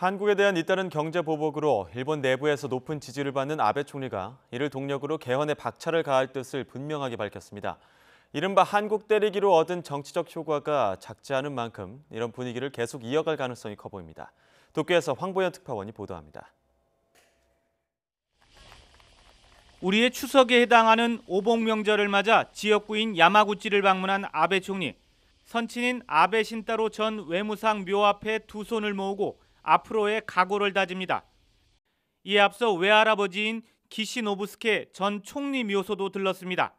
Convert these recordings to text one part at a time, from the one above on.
한국에 대한 잇따른 경제 보복으로 일본 내부에서 높은 지지를 받는 아베 총리가 이를 동력으로 개헌에 박차를 가할 뜻을 분명하게 밝혔습니다. 이른바 한국 때리기로 얻은 정치적 효과가 작지 않은 만큼 이런 분위기를 계속 이어갈 가능성이 커 보입니다. 도쿄에서 황보연 특파원이 보도합니다. 우리의 추석에 해당하는 오복 명절을 맞아 지역구인 야마구치를 방문한 아베 총리. 선친인 아베 신타로 전 외무상 묘 앞에 두 손을 모으고 앞으로의 각오를 다집니다. 이에 앞서 외할아버지인 기시 노부스케 전 총리 묘소도 들렀습니다.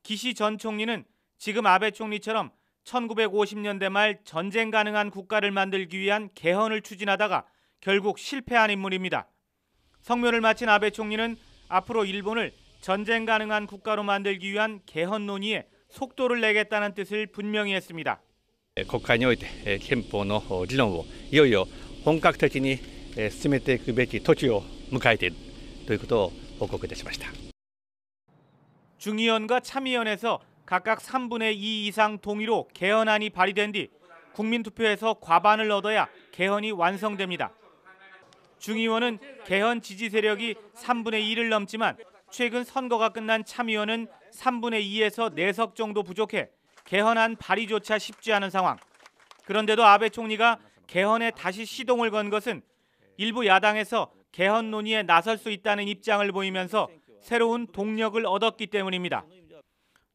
기시 전 총리는 지금 아베 총리처럼 1950년대 말 전쟁 가능한 국가를 만들기 위한 개헌을 추진하다가 결국 실패한 인물입니다. 성묘를 마친 아베 총리는 앞으로 일본을 전쟁 가능한 국가로 만들기 위한 개헌 논의에 속도를 내겠다는 뜻을 분명히 했습니다. 国会において憲法の議論をいよいよ本格的に進めていくべき時を迎えているということを報告いたしました。 중의원과 참의원에서 각각 3분의 2 이상 동의로 개헌안이 발의된 뒤 국민투표에서 과반을 얻어야 개헌이 완성됩니다. 중의원은 개헌 지지 세력이 3분의 1을 넘지만 최근 선거가 끝난 참의원은 3분의 2에서 4석 정도 부족해 개헌안 발의조차 쉽지 않은 상황. 그런데도 아베 총리가 개헌에 다시 시동을 건 것은 일부 야당에서 개헌 논의에 나설 수 있다는 입장을 보이면서 새로운 동력을 얻었기 때문입니다.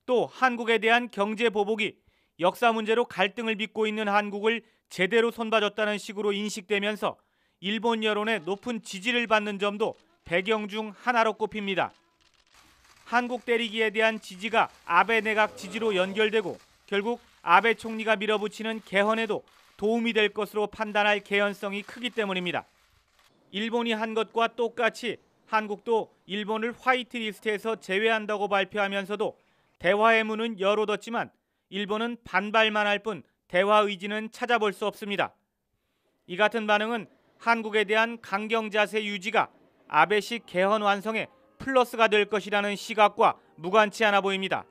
또 한국에 대한 경제 보복이 역사 문제로 갈등을 빚고 있는 한국을 제대로 손봐줬다는 식으로 인식되면서 일본 여론의 높은 지지를 받는 점도 배경 중 하나로 꼽힙니다. 한국 때리기에 대한 지지가 아베 내각 지지로 연결되고 결국 아베 총리가 밀어붙이는 개헌에도 도움이 될 것으로 판단할 개연성이 크기 때문입니다. 일본이 한 것과 똑같이 한국도 일본을 화이트리스트에서 제외한다고 발표하면서도 대화의 문은 열어뒀지만 일본은 반발만 할 뿐 대화 의지는 찾아볼 수 없습니다. 이 같은 반응은 한국에 대한 강경 자세 유지가 아베식 개헌 완성에 플러스가 될 것이라는 시각과 무관치 않아 보입니다.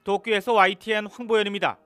도쿄에서 YTN 황보연입니다.